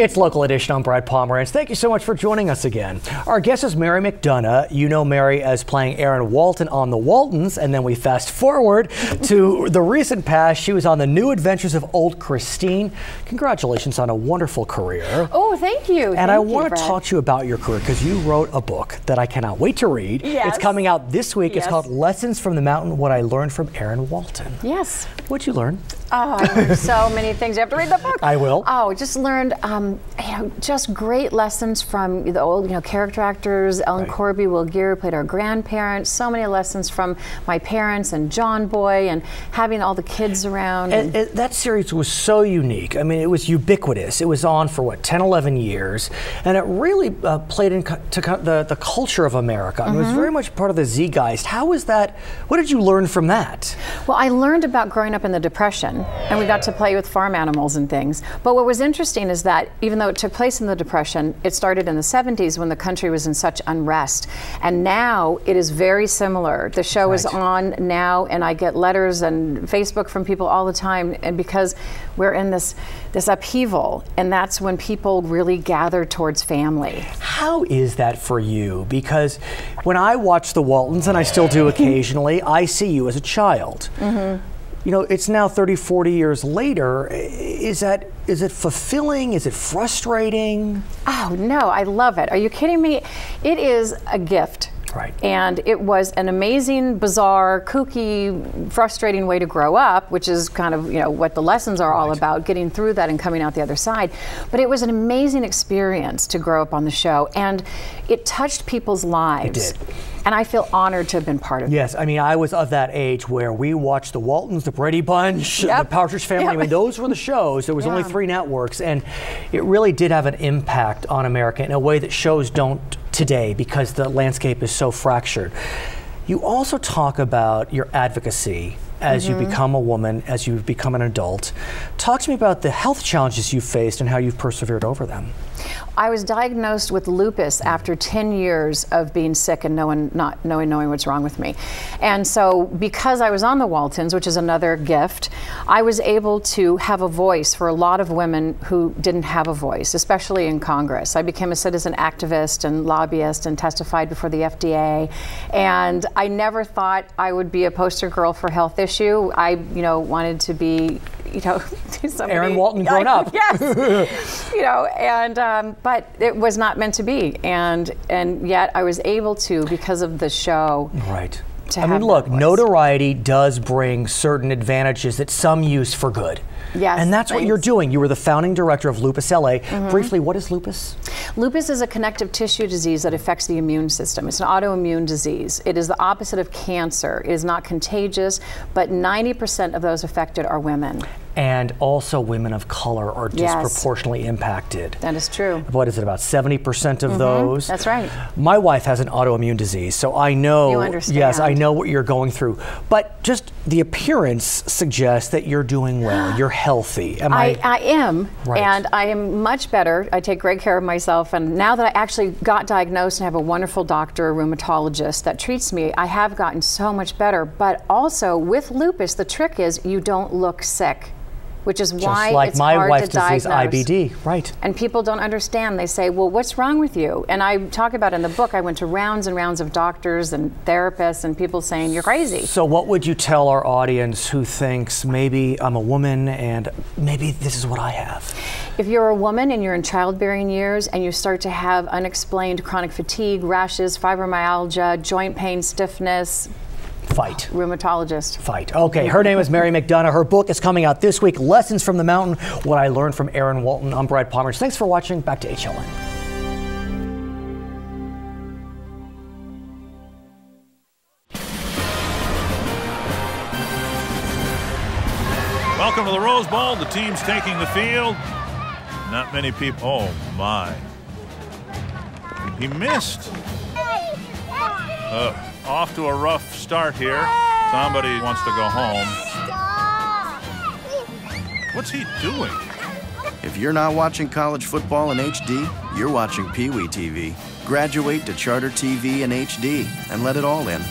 It's Local Edition. I'm Brad Pomerance. Thank you so much for joining us again. Our guest is Mary McDonough. You know Mary as playing Erin Walton on The Waltons, and then we fast forward to the recent past. She was on The New Adventures of Old Christine. Congratulations on a wonderful career. Oh, thank you. And I want to talk to you about your career because you wrote a book that I cannot wait to read. Yes. It's coming out this week. Yes. It's called Lessons from the Mountain, What I Learned from Erin Walton. Yes. What'd you learn? Oh, I learned so many things. You have to read the book. I will. Oh, just learned, just great lessons from the old, character actors. Ellen Corby, Will Gear played our grandparents. So many lessons from my parents and John Boy and having all the kids around. And that series was so unique. I mean, it was ubiquitous. It was on for, what, 10, 11 years. And it really played into the culture of America. It was very much part of the zeitgeist. How was that? What did you learn from that? Well, I learned about growing up in the Depression, and we got to play with farm animals and things. But what was interesting is that even though it took place in the Depression, it started in the 70s when the country was in such unrest. And now it is very similar. The show is on now, and I get letters and Facebook from people all the time, and because we're in this upheaval, and that's when people really gather towards family. How is that for you? Because when I watch The Waltons, and I still do occasionally, I see you as a child. You know, it's now 30, 40 years later. Is it fulfilling? Is it frustrating? Oh, no, I love it. Are you kidding me? It is a gift. Right. And it was an amazing, bizarre, kooky, frustrating way to grow up, which is kind of, what the lessons are all about, getting through that and coming out the other side. But it was an amazing experience to grow up on the show, and it touched people's lives. It did. And I feel honored to have been part of it. Yes, I mean, I was of that age where we watched the Waltons, the Brady Bunch, the Partridge Family. I mean, those were the shows. There was only 3 networks, and it really did have an impact on America in a way that shows don't today because the landscape is so fractured. You also talk about your advocacy as you become a woman, as you become an adult. Talk to me about the health challenges you've faced and how you've persevered over them. I was diagnosed with lupus after 10 years of being sick and not knowing what's wrong with me. And so because I was on the Waltons, which is another gift, I was able to have a voice for a lot of women who didn't have a voice, especially in Congress. I became a citizen activist and lobbyist and testified before the FDA. And I never thought I would be a poster girl for health issue. I, wanted to be, somebody. Erin Walton grown up. Yes. But it was not meant to be, and yet I was able to because of the show. Right. I mean, look, notoriety does bring certain advantages that some use for good. Yes. And that's what you're doing. You were the founding director of Lupus LA. Briefly, what is lupus? Lupus is a connective tissue disease that affects the immune system. It's an autoimmune disease. It is the opposite of cancer. It is not contagious, but 90% of those affected are women. And also women of color are disproportionately impacted. That is true. What is it, about 70% of those? That's right. My wife has an autoimmune disease, so I know. You understand. Yes, I know what you're going through. But just the appearance suggests that you're doing well. You're healthy. I am, right. And I am much better. I take great care of myself, and now that I actually got diagnosed and have a wonderful doctor, a rheumatologist that treats me, I have gotten so much better. But also with lupus, the trick is you don't look sick, which is why it's hard to diagnose. Just like my wife's disease, IBD, right. And people don't understand. They say, well, what's wrong with you? And I talk about in the book, I went to rounds and rounds of doctors and therapists and people saying, you're crazy. So what would you tell our audience who thinks, maybe I'm a woman and maybe this is what I have? If you're a woman and you're in childbearing years and you start to have unexplained chronic fatigue, rashes, fibromyalgia, joint pain, stiffness, fight. Rheumatologist. Fight. Okay, her name is Mary McDonough. Her book is coming out this week, Lessons from the Mountain, What I Learned from Erin Walton. I'm Brad Pomerance. Thanks for watching. Back to HLN. Welcome to the Rose Bowl. The team's taking the field. Not many people. Oh, my. He missed. Off to a rough start here. Somebody wants to go home. What's he doing? If you're not watching college football in HD, you're watching Pee Wee TV. Graduate to Charter TV in HD and let it all in.